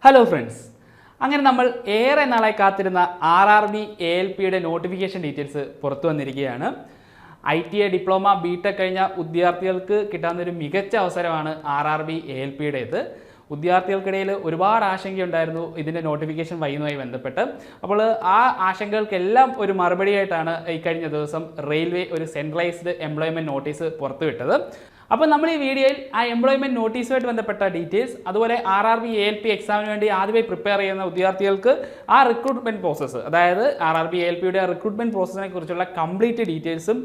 Hello friends, അങ്ങനെ നമ്മൾ ഏറെ നാളായി കാത്തിരുന്ന RRB ALPയുടെ നോട്ടിഫിക്കേഷൻ ഡീറ്റെയിൽസ് പുറത്തു വന്നിരിക്കുകയാണ്. ITA ഡിപ്ലോമ BTech കഴിഞ്ഞ ഉദ്യോഗാർത്ഥികൾക്ക് കിട്ടാവുന്നൊരു മികച്ച അവസരമാണ് RRB ALPയുടേത്. ഉദ്യോഗാർത്ഥികൾക്കിടയിൽ ഒരുപാട് ആശങ്കയുണ്ടായിരുന്നു ഇതിൻ്റെ നോട്ടിഫിക്കേഷൻ വൈകുന്നതുമായി ബന്ധപ്പെട്ട്. അപ്പോൾ ആ ആശങ്കകൾക്കെല്ലാം ഒരു മറുപടിയായിട്ടാണ് ഈ കഴിഞ്ഞ ദിവസം റെയിൽവേ ഒരു സെൻട്രലൈസ്ഡ് എംപ്ലോയ്മെൻറ്റ് നോട്ടീസ് പുറത്തുവിട്ടത്. അപ്പോൾ നമ്മൾ ഈ വീഡിയോയിൽ ആ എംപ്ലോയ്മെൻറ്റ് നോട്ടീസുമായിട്ട് ബന്ധപ്പെട്ട ഡീറ്റെയിൽസ്, അതുപോലെ RRB ALP എക്സാമിന് വേണ്ടി ആദ്യമായി പ്രിപ്പയർ ചെയ്യുന്ന ഉദ്യോഗാർത്ഥികൾക്ക് ആ റിക്രൂട്ട്മെൻറ്റ് പ്രോസസ്സ്, അതായത് RRB ALPയുടെ റിക്രൂട്ട്മെൻറ്റ് പ്രോസസ്സിനെ കുറിച്ചുള്ള കംപ്ലീറ്റ് ഡീറ്റെയിൽസും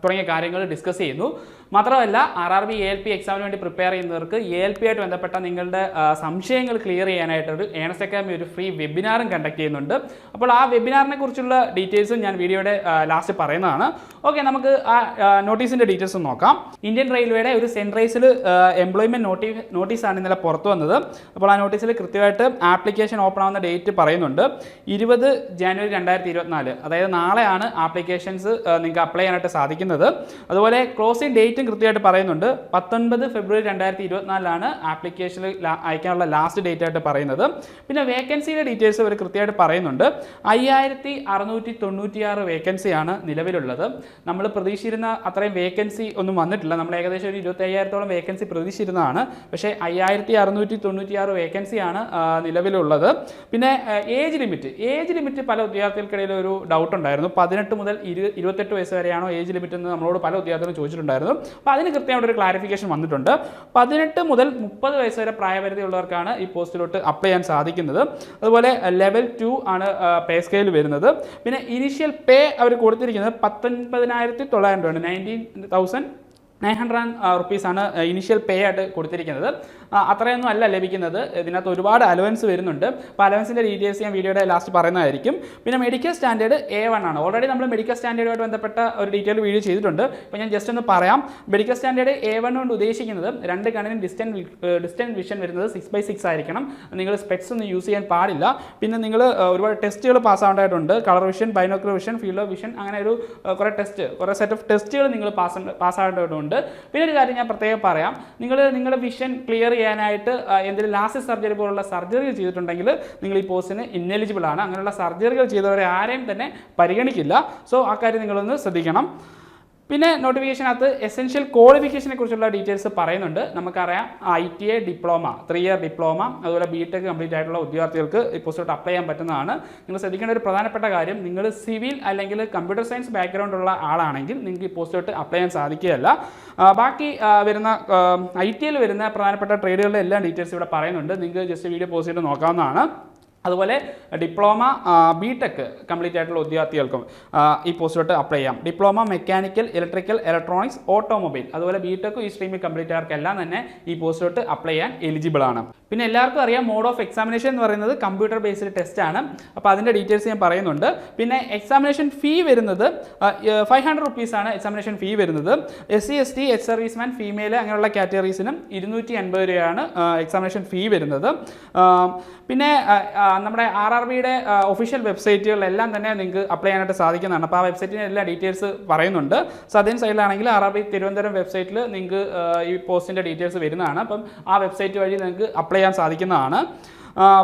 തുടങ്ങിയ കാര്യങ്ങൾ ഡിസ്കസ് ചെയ്യുന്നു. മാത്രമല്ല RRB ALP എക്സാമിന് വേണ്ടി പ്രിപ്പയർ ചെയ്യുന്നവർക്ക് ALP ആയിട്ട് ബന്ധപ്പെട്ട നിങ്ങളുടെ സംശയങ്ങൾ ക്ലിയർ ചെയ്യാനായിട്ടൊരു ഏണസ്റ്റ് അക്കാദമി ഒരു ഫ്രീ വെബിനാറും കണ്ടക്ട് ചെയ്യുന്നുണ്ട്. അപ്പോൾ ആ വെബിനാറിനെ കുറിച്ചുള്ള ഡീറ്റെയിൽസും ഞാൻ വീഡിയോയുടെ ലാസ്റ്റ് പറയുന്നതാണ്. ഓക്കെ, നമുക്ക് ആ നോട്ടീസിൻ്റെ ഡീറ്റെയിൽസ് നോക്കാം. ഇന്ത്യൻ റെയിൽവേയുടെ ഒരു സെൻട്രലൈസ്ഡ് എംപ്ലോയ്മെൻറ്റ് നോട്ടീസാണ് ഇന്നലെ പുറത്തു വന്നത്. അപ്പോൾ ആ നോട്ടീസിൽ കൃത്യമായിട്ട് ആപ്ലിക്കേഷൻ ഓപ്പൺ ആവുന്ന ഡേറ്റ് പറയുന്നുണ്ട്. 20 ജനുവരി 2024, അതായത് നാളെയാണ് ആപ്ലിക്കേഷൻസ് നിങ്ങൾക്ക് അപ്ലൈ ചെയ്യാനായിട്ട് സാധിക്കുന്നത്. അതുപോലെ ക്ലോസിംഗ് ഡേറ്റും കൃത്യമായിട്ട് പറയുന്നുണ്ട്. 19 ഫെബ്രുവരി 2024 ആപ്ലിക്കേഷൻ അയക്കാനുള്ള ലാസ്റ്റ് ഡേറ്റ് ആയിട്ട് പറയുന്നത്. പിന്നെ വേക്കൻസിയുടെ ഡീറ്റെയിൽസ് അവർ കൃത്യമായിട്ട് പറയുന്നുണ്ട്. 5696 വേക്കൻസിയാണ് നിലവിലുള്ളത്. നമ്മൾ പ്രതീക്ഷിച്ചിരുന്ന അത്രയും വേക്കൻസി ഒന്നും വന്നിട്ടില്ല. നമ്മൾ ഏകദേശം ഒരു 25,000-ഓളം വേക്കൻസി പ്രതീക്ഷിച്ചിരുന്നതാണ്. പക്ഷേ 5696 വേക്കൻസിയാണ് നിലവിലുള്ളത്. പിന്നെ ഏജ് ലിമിറ്റ് പല ഉദ്യോഗാർത്ഥികൾക്കിടയിൽ ഒരു ഡൗട്ട് ഉണ്ടായിരുന്നു. 18 മുതൽ 28 വയസ്സ് വരെയാണോ ഏജ് ലിമിറ്റ് എന്ന് നമ്മളോട് പല ഉദ്യോഗാർത്ഥികളും ചോദിച്ചിട്ടുണ്ടായിരുന്നു. അപ്പോൾ അതിന് കൃത്യമായിട്ട് ഒരു ക്ലാരിഫിക്കേഷൻ വന്നിട്ടുണ്ട്. 18 മുതൽ 30 വയസ്സ് വരെ പ്രായപരിധി ഉള്ളവർക്കാണ് ഈ പോസ്റ്റിലോട്ട് അപ്ലൈ ചെയ്യാൻ സാധിക്കുന്നത്. അതുപോലെ ലെവൽ 2 ആണ് പേ സ്കെയിൽ വരുന്നത്. പിന്നെ ഇനീഷ്യൽ പേ അവർ കൊടുത്തിരിക്കുന്നത് 19,900 രൂപയാണ്. 19,900 റുപ്പീസാണ് ഇനീഷ്യൽ പേ ആയിട്ട് കൊടുത്തിരിക്കുന്നത്. അത്രയൊന്നും അല്ല ലഭിക്കുന്നത്. ഇതിനകത്ത് ഒരുപാട് അലവൻസ് വരുന്നുണ്ട്. അപ്പോൾ അലവൻസിൻ്റെ ഡീറ്റെയിൽസ് ഞാൻ വീഡിയോയുടെ ലാസ്റ്റ് പറയുന്നതായിരിക്കും. പിന്നെ മെഡിക്കൽ സ്റ്റാൻഡേർഡ് A1 ആണ്. ഓൾറെഡി നമ്മൾ മെഡിക്കൽ സ്റ്റാൻഡേർഡുമായിട്ട് ബന്ധപ്പെട്ട ഒരു ഡീറ്റെയിൽ വീഡിയോ ചെയ്തിട്ടുണ്ട്. അപ്പോൾ ഞാൻ ജസ്റ്റ് ഒന്ന് പറയാം. മെഡിക്കൽ സ്റ്റാൻഡേർഡ് A1 കൊണ്ട് ഉദ്ദേശിക്കുന്നത് 2 കണ്ണിനും ഡിസ്റ്റൻറ്റ് വിഷൻ വരുന്നത് 6/6 ആയിരിക്കണം. നിങ്ങൾ സ്പെക്സ് ഒന്നും യൂസ് ചെയ്യാൻ പാടില്ല. പിന്നെ നിങ്ങൾ ഒരുപാട് ടെസ്റ്റുകൾ പാസ്സാവേണ്ടതായിട്ടുണ്ട്. Colour vision, binocular vision, field of vision, അങ്ങനെ ഒരു കുറേ സെറ്റ് ഓഫ് ടെസ്റ്റുകൾ നിങ്ങൾ പാസ്സാവേണ്ടതായിട്ടുണ്ട്. പിന്നെ ഒരു കാര്യം ഞാൻ പ്രത്യേകം പറയാം. നിങ്ങളുടെ വിഷൻ ക്ലിയർ ചെയ്യാനായിട്ട് എന്തെങ്കിലും ലാസ്റ്റ് സർജറി പോലുള്ള സർജറികൾ ചെയ്തിട്ടുണ്ടെങ്കിൽ നിങ്ങൾ ഈ പോസ്റ്റിന് ഇന്നെലിജിബിൾ ആണ്. അങ്ങനെയുള്ള സർജറികൾ ചെയ്തവരെ ആരെയും തന്നെ പരിഗണിക്കില്ല. സോ ആ കാര്യം നിങ്ങളൊന്ന് ശ്രദ്ധിക്കണം. പിന്നെ നോട്ടിഫിക്കേഷനകത്ത് എസെൻഷ്യൽ ക്വാളിഫിക്കേഷനെ കുറിച്ചുള്ള ഡീറ്റെയിൽസ് പറയുന്നുണ്ട്. നമുക്കറിയാം ITA ഡിപ്ലോമ, 3 ഇയർ ഡിപ്ലോമ, അതുപോലെ BTech കംപ്ലീറ്റ് ആയിട്ടുള്ള ഉദ്യോഗാർത്ഥികൾക്ക് ഈ പോസ്റ്റോട്ട് അപ്ലൈ ചെയ്യാൻ പറ്റുന്നതാണ്. നിങ്ങൾ ശ്രദ്ധിക്കേണ്ട ഒരു പ്രധാനപ്പെട്ട കാര്യം, നിങ്ങൾ സിവിൽ അല്ലെങ്കിൽ കമ്പ്യൂട്ടർ സയൻസ് ബാക്ക്ഗ്രൗണ്ട് ഉള്ള ആളാണെങ്കിൽ നിങ്ങൾക്ക് ഈ പോസ്റ്റോട്ട് അപ്ലൈ ചെയ്യാൻ സാധിക്കുകയല്ല. ബാക്കി വരുന്ന ITയിൽ വരുന്ന പ്രധാനപ്പെട്ട ട്രേഡുകളുടെ എല്ലാ ഡീറ്റെയിൽസ് ഇവിടെ പറയുന്നുണ്ട്. നിങ്ങൾക്ക് ജസ്റ്റ് വീഡിയോ പോസ്റ്റ് ചെയ്ത് നോക്കാവുന്നതാണ്. അതുപോലെ ഡിപ്ലോമ BTech കംപ്ലീറ്റ് ആയിട്ടുള്ള ഉദ്യോഗാർത്ഥികൾക്കും ഈ പോസ്റ്റിലോട്ട് അപ്ലൈ ചെയ്യാം. Diploma mechanical, electrical, electronics, automobile, അതുപോലെ BTech ഈ സ്ട്രീമിൽ കംപ്ലീറ്റ് ആർക്കെല്ലാം തന്നെ ഈ പോസ്റ്റിലോട്ട് അപ്ലൈ ചെയ്യാൻ എലിജിബിൾ ആണ്. പിന്നെ എല്ലാവർക്കും അറിയാം മോഡ് ഓഫ് എക്സാമിനേഷൻ എന്ന് പറയുന്നത് കമ്പ്യൂട്ടർ ബേസ്ഡ് ടെസ്റ്റ് ആണ്. അപ്പോൾ അതിൻ്റെ ഡീറ്റെയിൽസ് ഞാൻ പറയുന്നുണ്ട്. പിന്നെ എക്സാമിനേഷൻ ഫീ വരുന്നത് 500 റുപ്പീസാണ് എക്സാമിനേഷൻ ഫീ വരുന്നത്. SC ST ex serviceman, female അങ്ങനെയുള്ള കാറ്റഗറീസിനും 250 രൂപയാണ് എക്സാമിനേഷൻ ഫീ വരുന്നത്. പിന്നെ നമ്മുടെ RRBയുടെ ഒഫീഷ്യൽ വെബ്സൈറ്റുകളിലെല്ലാം തന്നെ നിങ്ങൾക്ക് അപ്ലൈ ചെയ്യാനായിട്ട് സാധിക്കുന്നതാണ്. അപ്പോൾ ആ വെബ്സൈറ്റിൻ്റെ എല്ലാ ഡീറ്റെയിൽസ് പറയുന്നുണ്ട്. സദേൺ സൈഡിലാണെങ്കിൽ RRB തിരുവനന്തപുരം വെബ്സൈറ്റിൽ നിങ്ങൾക്ക് ഈ പോസ്റ്റിൻ്റെ ഡീറ്റെയിൽസ് വരുന്നതാണ്. അപ്പം ആ വെബ്സൈറ്റ് വഴി നിങ്ങൾക്ക് അപ്ലൈ ചെയ്യാൻ സാധിക്കുന്നതാണ്.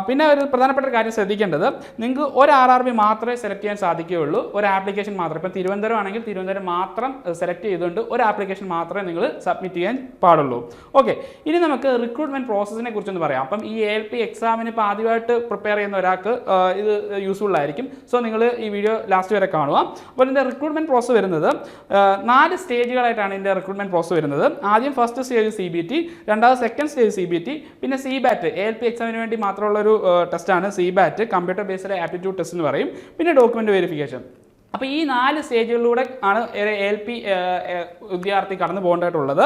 പിന്നെ ഒരു പ്രധാനപ്പെട്ട കാര്യം ശ്രദ്ധിക്കേണ്ടത്, നിങ്ങൾക്ക് ഒരു RRB മാത്രമേ സെലക്ട് ചെയ്യാൻ സാധിക്കുകയുള്ളൂ. ഒരു ആപ്ലിക്കേഷൻ മാത്രം. ഇപ്പം തിരുവനന്തപുരം ആണെങ്കിൽ തിരുവനന്തപുരം മാത്രം സെലക്ട് ചെയ്തുകൊണ്ട് ഒരു ആപ്ലിക്കേഷൻ മാത്രമേ നിങ്ങൾ സബ്മിറ്റ് ചെയ്യാൻ പാടുള്ളൂ. ഓക്കെ, ഇനി നമുക്ക് റിക്രൂട്ട്മെൻറ്റ് പ്രോസസ്സിനെ കുറിച്ചൊന്ന് പറയാം. അപ്പം ഈ ALP എക്സാമിന് ഇപ്പോൾ ആദ്യമായിട്ട് പ്രിപ്പയർ ചെയ്യുന്ന ഒരാൾക്ക് ഇത് യൂസ്ഫുൾ ആയിരിക്കും. സോ നിങ്ങൾ ഈ വീഡിയോ ലാസ്റ്റ് വരെ കാണുക. അപ്പോൾ ഇതിൻ്റെ റിക്രൂട്ട്മെൻറ്റ് പ്രോസസ്സ് വരുന്നത് 4 സ്റ്റേജുകളായിട്ടാണ് ഇതിൻ്റെ റിക്രൂട്ട്മെൻറ്റ് പ്രോസസ്സ് വരുന്നത്. ആദ്യം ഫസ്റ്റ് സ്റ്റേജ് CBT, രണ്ടാമത് സെക്കൻഡ് സ്റ്റേജ് CBT, പിന്നെ CBAT ALP എക്സാമിന് വേണ്ടി മാത്രമുള്ളൊരു ടെസ്റ്റാണ് CBAT, computer based aptitude test എന്ന് പറയും. പിന്നെ ഡോക്യുമെൻ്റ് വെരിഫിക്കേഷൻ. അപ്പോൾ ഈ 4 സ്റ്റേജുകളിലൂടെ ആണ് ALP വിദ്യാർത്ഥി കടന്നു പോകേണ്ടതായിട്ടുള്ളത്.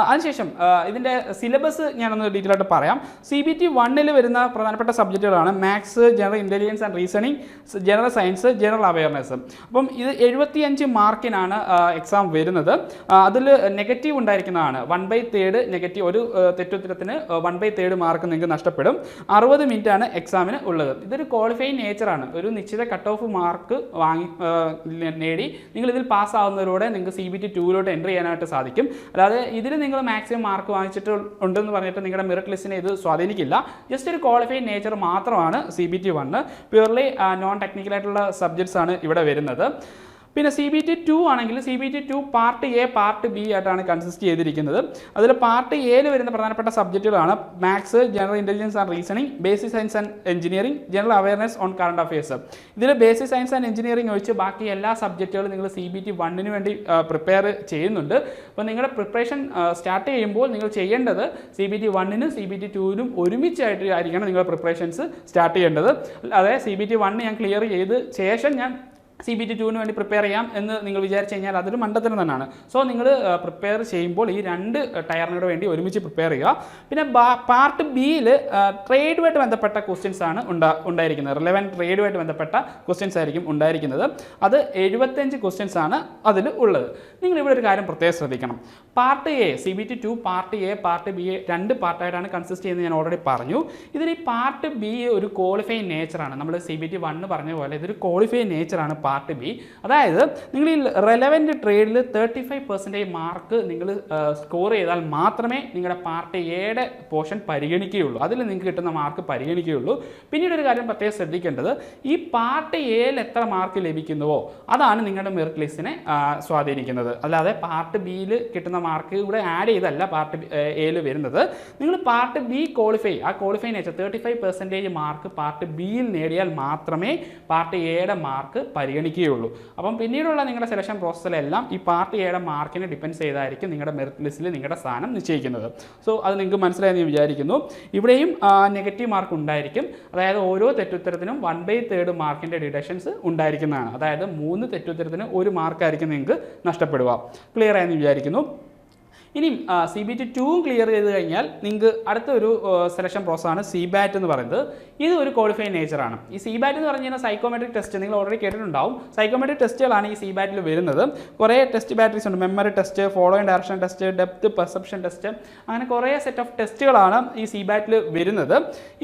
അതിനുശേഷം ഇതിൻ്റെ സിലബസ് ഞാനൊന്ന് ഡീറ്റെയിൽ ആയിട്ട് പറയാം. CBT 1 വരുന്ന പ്രധാനപ്പെട്ട സബ്ജക്റ്റുകളാണ് maths, general intelligence and reasoning, general science, general awareness. അപ്പം ഇത് 75 മാർക്കിനാണ് എക്സാം വരുന്നത്. അതിൽ നെഗറ്റീവ് ഉണ്ടായിരിക്കുന്നതാണ്. 1/3 നെഗറ്റീവ്, ഒരു തെറ്റുത്തരത്തിന് 1/3 മാർക്ക് നിങ്ങൾക്ക് നഷ്ടപ്പെടും. 60 മിനിറ്റാണ് എക്സാമിന് ഉള്ളത്. ഇതൊരു ക്വാളിഫൈങ് നേച്ചറാണ്. ഒരു നിശ്ചിത കട്ട് ഓഫ് മാർക്ക് നേടി നിങ്ങൾ ഇതിൽ പാസ്സാവുന്നതിലൂടെ നിങ്ങൾക്ക് CBT 2 എൻട്രി ചെയ്യാനായിട്ട് സാധിക്കും. അല്ലാതെ ഇതിൽ നിങ്ങൾ മാക്സിമം മാർക്ക് വാങ്ങിച്ചിട്ട് ഉണ്ടെന്ന് പറഞ്ഞിട്ട് നിങ്ങളുടെ മെറിറ്റ് ലിസ്റ്റിനെ ഇത് സ്വാധീനിക്കില്ല. ജസ്റ്റ് ഒരു ക്വാളിഫൈഡ് നേച്ചർ മാത്രമാണ് CBT 1. പ്യൂർലി നോൺ ടെക്നിക്കൽ ആയിട്ടുള്ള സബ്ജക്ട്സ് ആണ് ഇവിടെ വരുന്നത്. പിന്നെ CBT 2 ആണെങ്കിൽ CBT 2 part A part B ആയിട്ടാണ് കൺസിസ്റ്റ് ചെയ്തിരിക്കുന്നത്. അതിൽ പാർട്ട് എയിൽ വരുന്ന പ്രധാനപ്പെട്ട സബ്ജക്റ്റുകളാണ് maths, general intelligence and reasoning, basic science and engineering, general awareness on current affairs. ഇതിൽ ബേസിക് സയൻസ് ആൻഡ് എഞ്ചിനീയറിംഗ് ഒഴിച്ച് ബാക്കി എല്ലാ സബ്ജക്റ്റുകളും നിങ്ങൾ CBT 1 വേണ്ടി പ്രിപ്പയർ ചെയ്യുന്നുണ്ട്. അപ്പോൾ നിങ്ങളുടെ പ്രിപ്പറേഷൻ സ്റ്റാർട്ട് ചെയ്യുമ്പോൾ നിങ്ങൾ ചെയ്യേണ്ടത് CBT 1 CBT 2 ഒരുമിച്ചായിട്ട് ആയിരിക്കണം നിങ്ങളുടെ പ്രിപ്പറേഷൻസ് സ്റ്റാർട്ട് ചെയ്യേണ്ടത്. അതെ CBT 1 ഞാൻ ക്ലിയർ ചെയ്ത് ശേഷം ഞാൻ CBT 2 വേണ്ടി പ്രിപ്പയർ ചെയ്യാം എന്ന് നിങ്ങൾ വിചാരിച്ചു കഴിഞ്ഞാൽ അതൊരു മണ്ടത്തരം തന്നെയാണ്. സോ നിങ്ങൾ പ്രിപ്പയർ ചെയ്യുമ്പോൾ ഈ 2 ടയറിനോട് വേണ്ടി ഒരുമിച്ച് പ്രിപ്പയർ ചെയ്യുക. പിന്നെ പാർട്ട് ബിയിൽ ട്രേഡുമായിട്ട് ബന്ധപ്പെട്ട ക്വസ്റ്റ്യൻസ് ആണ് ഉണ്ടായിരിക്കുന്നത്. റിലവൻറ്റ് ട്രേഡുമായിട്ട് ബന്ധപ്പെട്ട ക്വസ്റ്റ്യൻസ് ആയിരിക്കും ഉണ്ടായിരിക്കുന്നത്. അത് 75 ക്വസ്റ്റ്യൻസ് ആണ് അതിൽ ഉള്ളത്. നിങ്ങൾ ഇവിടെ ഒരു കാര്യം പ്രത്യേകം ശ്രദ്ധിക്കണം. Part A CBT 2 part A part B 2 പാർട്ടായിട്ടാണ് കൺസിസ്റ്റ് ചെയ്യുന്നത് ഞാൻ ഓൾറെഡി പറഞ്ഞു. ഇതിൽ ഈ പാർട്ട് ബി ഒരു ക്വാളിഫൈങ് നേച്ചറാണ്. നമ്മൾ CBT 1 പറഞ്ഞ പോലെ ഇതൊരു ക്വാളിഫൈങ് നേച്ചറാണ് പാർട്ട് ബി. അതായത് നിങ്ങൾ ഈ റെലവൻറ്റ് ട്രേഡിൽ 35% മാർക്ക് നിങ്ങൾ സ്കോർ ചെയ്താൽ മാത്രമേ നിങ്ങളുടെ പാർട്ട് എയുടെ പോർഷൻ പരിഗണിക്കുകയുള്ളൂ. അതിൽ നിങ്ങൾക്ക് കിട്ടുന്ന മാർക്ക് പരിഗണിക്കുകയുള്ളൂ. പിന്നീട് ഒരു കാര്യം പ്രത്യേകം ശ്രദ്ധിക്കേണ്ടത്, ഈ പാർട്ട് എയിൽ എത്ര മാർക്ക് ലഭിക്കുന്നുവോ അതാണ് നിങ്ങളുടെ മെറിറ്റ് ലിസ്റ്റിനെ സ്വാധീനിക്കുന്നത്. അല്ലാതെ പാർട്ട് ബിയിൽ കിട്ടുന്ന മാർക്ക് ഇവിടെ ആഡ് ചെയ്തല്ല പാർട്ട് എയിൽ വരുന്നത്. നിങ്ങൾ part B qualify nature 35% mark part ബിയിൽ നേടിയാൽ മാത്രമേ പാർട്ട് എയുടെ മാർക്ക് പരിഗണിക്കുകയുള്ളൂ. അപ്പം പിന്നീടുള്ള നിങ്ങളുടെ സെലക്ഷൻ പ്രോസസ്സിലെല്ലാം ഈ പാർട്ട് എയുടെ മാർക്കിനെ ഡിപ്പെൻഡ് ചെയ്തായിരിക്കും നിങ്ങളുടെ മെറിറ്റ് ലിസ്റ്റിൽ നിങ്ങളുടെ സ്ഥാനം നിശ്ചയിക്കുന്നത്. സോ അത് നിങ്ങൾക്ക് മനസ്സിലായെന്ന് ഞാൻ വിചാരിക്കുന്നു. ഇവിടെയും നെഗറ്റീവ് മാർക്ക് ഉണ്ടായിരിക്കും. അതായത് ഓരോ തെറ്റുത്തരത്തിനും 1/3 മാർക്കിൻ്റെ ഡിഡക്ഷൻസ് ഉണ്ടായിരിക്കുന്നതാണ്. അതായത് 3 തെറ്റുത്തരത്തിന് 1 മാർക്കായിരിക്കും നിങ്ങൾക്ക് നഷ്ടപ്പെടുക. ക്ലിയർ ആയെന്ന് വിചാരിക്കുന്നു. ഇനിയും CBT 2 ക്ലിയർ ചെയ്ത് കഴിഞ്ഞാൽ നിങ്ങൾക്ക് അടുത്തൊരു സെലക്ഷൻ പ്രോസസ്സാണ് CBAT എന്ന് പറയുന്നത്. ഇത് ഒരു ക്വാളിഫൈഡ് നേച്ചറാണ്. ഈ CBAT എന്ന് പറഞ്ഞു കഴിഞ്ഞാൽ സൈക്കോമെട്രിക് ടെസ്റ്റ് നിങ്ങൾ ഓൾറെഡി കേട്ടിട്ടുണ്ടാവും. സൈക്കോമെട്രിക് ടെസ്റ്റുകളാണ് ഈ CBATൽ വരുന്നത്. കുറേ ടെസ്റ്റ് ബാറ്ററീസ് ഉണ്ട്. Memory test, following direction test, depth perception test, അങ്ങനെ കുറേ സെറ്റ് ഓഫ് ടെസ്റ്റുകളാണ് ഈ CBATൽ വരുന്നത്.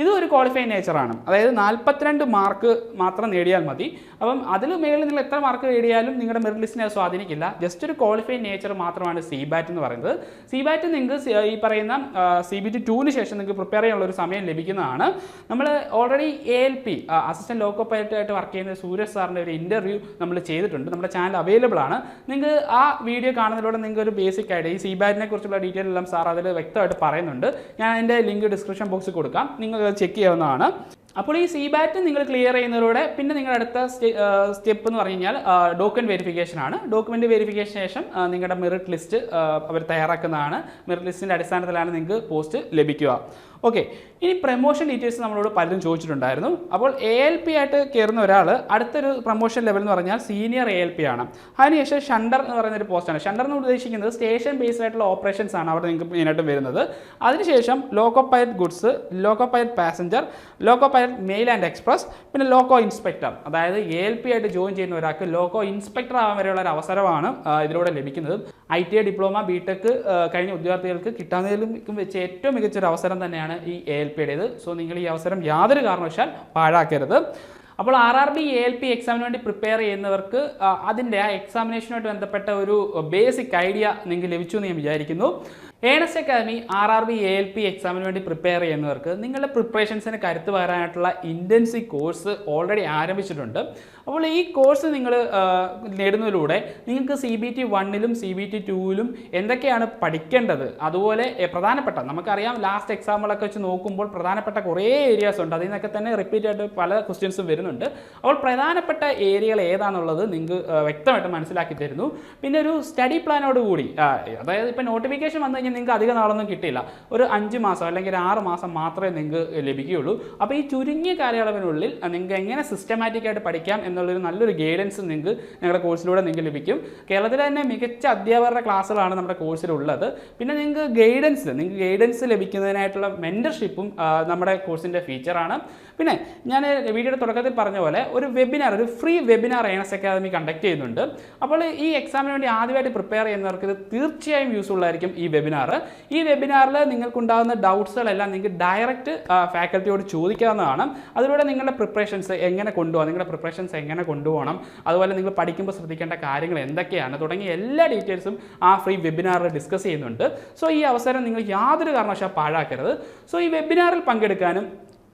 ഇത് ഒരു ക്വാളിഫൈഡ് നേച്ചറാണ്. അതായത് 42 മാർക്ക് മാത്രം നേടിയാൽ മതി. അപ്പം അതിൽ മേളിൽ നിങ്ങൾ എത്ര മാർക്ക് നേടിയാലും നിങ്ങളുടെ മെറിറ്റ് ലിസ്റ്റിനെ അത് സ്വാധീനിക്കില്ല. ജസ്റ്റ് ഒരു ക്വാളിഫൈഡ് നേച്ചർ മാത്രമാണ് CBAT എന്ന് പറയുന്നത്. CBAT നിങ്ങൾക്ക് ഈ പറയുന്ന CBT 2 ശേഷം നിങ്ങൾക്ക് പ്രിപ്പയർ ചെയ്യാനുള്ള ഒരു സമയം ലഭിക്കുന്നതാണ്. നമ്മൾ already ALP assistant loco pilot ആയിട്ട് വർക്ക് ചെയ്യുന്ന സൂരജ് സാറിൻ്റെ ഒരു ഇൻ്റർവ്യൂ നമ്മൾ ചെയ്തിട്ടുണ്ട്. നമ്മുടെ ചാനൽ അവൈലബിൾ ആണ്. നിങ്ങൾക്ക് ആ വീഡിയോ കാണുന്നതിലൂടെ നിങ്ങൾക്ക് ഒരു ബേസിക് ആയിട്ട് ഈ CBAT കുറിച്ചുള്ള ഡീറ്റെയിൽ എല്ലാം സാർ അതിൽ വ്യക്തമായിട്ട് പറയുന്നുണ്ട്. ഞാൻ അതിൻ്റെ ലിങ്ക് ഡിസ്ക്രിപ്ഷൻ ബോക്സിൽ കൊടുക്കാം. നിങ്ങൾക്ക് ചെക്ക് ചെയ്യാവുന്നതാണ്. അപ്പോൾ ഈ CBAT നിങ്ങൾ ക്ലിയർ ചെയ്യുന്നതിലൂടെ പിന്നെ നിങ്ങളുടെ അടുത്ത സ്റ്റെപ്പ് എന്ന് പറഞ്ഞു കഴിഞ്ഞാൽ ഡോക്യുമെൻറ്റ് വെരിഫിക്കേഷൻ ആണ്. ഡോക്യുമെൻറ്റ് വെരിഫിക്കേഷൻ ശേഷം നിങ്ങളുടെ മെറിറ്റ് ലിസ്റ്റ് അവർ തയ്യാറാക്കുന്നതാണ്. മെറിറ്റ് ലിസ്റ്റിൻ്റെ അടിസ്ഥാനത്തിലാണ് നിങ്ങൾക്ക് പോസ്റ്റ് ലഭിക്കുക. ഓക്കെ, ഇനി പ്രൊമോഷൻ ഡീറ്റെയിൽസ് നമ്മളോട് പലരും ചോദിച്ചിട്ടുണ്ടായിരുന്നു. അപ്പോൾ ALP ആയിട്ട് കയറുന്ന ഒരാൾ അടുത്തൊരു പ്രൊമോഷൻ ലെവൽ എന്ന് പറഞ്ഞാൽ സീനിയർ ALP ആണ്. അതിനുശേഷം ഷണ്ടർ എന്ന് പറയുന്നൊരു പോസ്റ്റാണ്. ഷണ്ടർ എന്ന് ഉദ്ദേശിക്കുന്നത് സ്റ്റേഷൻ ബേസ്ഡ് ആയിട്ടുള്ള ഓപ്പറേഷൻസ് ആണ് അവിടെ നിങ്ങൾക്ക് മെയിനായിട്ട് വരുന്നത്. അതിനുശേഷം loco pilot goods, loco pilot passenger, loco pilot male and express, പിന്നെ ലോക്കോ ഇൻസ്പെക്ടർ. അതായത് ALP ആയിട്ട് ജോയിൻ ചെയ്യുന്ന ഒരാൾക്ക് ലോക്കോ ഇൻസ്പെക്ടർ ആവാൻ വരെയുള്ള ഒരു അവസരമാണ് ഇതിലൂടെ ലഭിക്കുന്നത്. ITI ഡിപ്ലോമ, BTech കഴിഞ്ഞ ഉദ്യോഗാർത്ഥികൾക്ക് കിട്ടാവുന്നതിലും വെച്ച് ഏറ്റവും മികച്ചൊരു അവസരം തന്നെയാണ് ഈ ALPയുടേത്. സോ നിങ്ങൾ ഈ അവസരം യാതൊരു കാരണവശാൽ പാഴാക്കരുത്. അപ്പോൾ RRB ALP എക്സാമിന് വേണ്ടി പ്രിപ്പയർ ചെയ്യുന്നവർക്ക് അതിൻ്റെ ആ എക്സാമിനേഷനുമായിട്ട് ബന്ധപ്പെട്ട ഒരു ബേസിക് ഐഡിയ നിങ്ങൾക്ക് ലഭിച്ചു എന്ന് ഞാൻ വിചാരിക്കുന്നു. ഏണസ്റ്റ് അക്കാദമി RRB ALP എക്സാമിന് വേണ്ടി പ്രിപ്പയർ ചെയ്യുന്നവർക്ക് നിങ്ങളുടെ പ്രിപ്പറേഷൻസിന് കരുത്ത് പകരാനായിട്ടുള്ള ഇൻറ്റൻസീവ് കോഴ്സ് ഓൾറെഡി ആരംഭിച്ചിട്ടുണ്ട്. അപ്പോൾ ഈ കോഴ്സ് നിങ്ങൾ നേടുന്നതിലൂടെ നിങ്ങൾക്ക് CBT 1 CBT 2 എന്തൊക്കെയാണ് പഠിക്കേണ്ടത്, അതുപോലെ പ്രധാനപ്പെട്ട നമുക്കറിയാം ലാസ്റ്റ് എക്സാമ്പിളൊക്കെ വെച്ച് നോക്കുമ്പോൾ പ്രധാനപ്പെട്ട കുറേ ഏരിയാസ് ഉണ്ട്. അതിൽ നിന്നൊക്കെ തന്നെ റിപ്പീറ്റ് ആയിട്ട് പല ക്വസ്റ്റ്യൻസും വരുന്നുണ്ട്. അപ്പോൾ പ്രധാനപ്പെട്ട ഏരിയകൾ ഏതാണെന്നുള്ളത് നിങ്ങൾക്ക് വ്യക്തമായിട്ട് മനസ്സിലാക്കി തരുന്നു. പിന്നെ ഒരു സ്റ്റഡി പ്ലാനോട് കൂടി, അതായത് ഇപ്പോൾ നോട്ടിഫിക്കേഷൻ വന്നു കഴിഞ്ഞാൽ നിങ്ങൾക്ക് അധിക നാളൊന്നും കിട്ടില്ല. ഒരു 5 മാസം അല്ലെങ്കിൽ 6 മാസം മാത്രമേ നിങ്ങൾക്ക് ലഭിക്കുകയുള്ളൂ. അപ്പോൾ ഈ ചുരുങ്ങിയ കാലയളവിനുള്ളിൽ നിങ്ങൾക്ക് എങ്ങനെ സിസ്റ്റമാറ്റിക് ആയിട്ട് പഠിക്കാം എന്നുള്ളൊരു നല്ലൊരു ഗൈഡൻസ് നിങ്ങൾക്ക് ഞങ്ങളുടെ കോഴ്സിലൂടെ നിങ്ങൾക്ക് ലഭിക്കും. കേരളത്തിലെ തന്നെ മികച്ച അധ്യാപകരുടെ ക്ലാസ്സുകളാണ് നമ്മുടെ കോഴ്സിലുള്ളത്. പിന്നെ നിങ്ങൾക്ക് ഗൈഡൻസ് ലഭിക്കുന്നതിനായിട്ടുള്ള മെൻറ്റർഷിപ്പും നമ്മുടെ കോഴ്സിൻ്റെ ഫീച്ചറാണ്. പിന്നെ ഞാൻ വീഡിയോയുടെ തുടക്കത്തിൽ പറഞ്ഞ പോലെ ഒരു free webinar Ernest academy conduct ചെയ്യുന്നുണ്ട്. അപ്പോൾ ഈ എക്സാമിന് വേണ്ടി ആദ്യമായിട്ട് പ്രിപ്പയർ ചെയ്യുന്നവർക്ക് ഇത് തീർച്ചയായും യൂസ്ഫുൾ ആയിരിക്കും ഈ വെബിനാർ. വെബിനാർ. ഈ വെബിനാറിൽ നിങ്ങൾക്കുണ്ടാകുന്ന ഡൗട്ട്സുകളെല്ലാം നിങ്ങൾക്ക് ഡയറക്റ്റ് ഫാക്കൽറ്റിയോട് ചോദിക്കാവുന്നതാണ്. അതിലൂടെ നിങ്ങളുടെ പ്രിപ്പറേഷൻസ് എങ്ങനെ കൊണ്ടുപോകണം, അതുപോലെ നിങ്ങൾ പഠിക്കുമ്പോൾ ശ്രദ്ധിക്കേണ്ട കാര്യങ്ങൾ എന്തൊക്കെയാണ് തുടങ്ങിയ എല്ലാ ഡീറ്റെയിൽസും ആ ഫ്രീ വെബിനാറിൽ ഡിസ്കസ് ചെയ്യുന്നുണ്ട്. സോ ഈ അവസരം നിങ്ങൾ യാതൊരു കാരണവശാലും പാഴാക്കരുത്. സോ ഈ വെബിനാറിൽ പങ്കെടുക്കാനും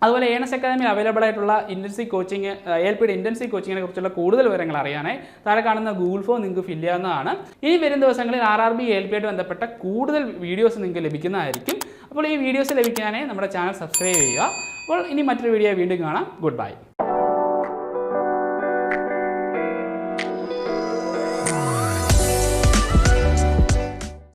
അതുപോലെ ഏണസ് അക്കാദമിയിൽ അവൈലബിൾ ആയിട്ടുള്ള ഇൻറ്റൻസീവ് കോച്ചിങ്, ALPയുടെ ഇൻറ്റൻസീവ് കോച്ചിങ്ങിനെ കുറിച്ചുള്ള കൂടുതൽ വിവരങ്ങൾ അറിയാനായി താഴെ കാണുന്ന ഗൂഗിൾ ഫോം നിങ്ങൾക്ക് ഫില്ല് ചെയ്യാവുന്നതാണ്. ഇനി വരും ദിവസങ്ങളിൽ RRB ALP ആയിട്ട് ബന്ധപ്പെട്ട കൂടുതൽ വീഡിയോസ് നിങ്ങൾക്ക് ലഭിക്കുന്നതായിരിക്കും. അപ്പോൾ ഈ വീഡിയോസ് ലഭിക്കാനായി നമ്മുടെ ചാനൽ സബ്സ്ക്രൈബ് ചെയ്യുക. അപ്പോൾ ഇനി മറ്റൊരു വീഡിയോ വീണ്ടും കാണാം. Good bye.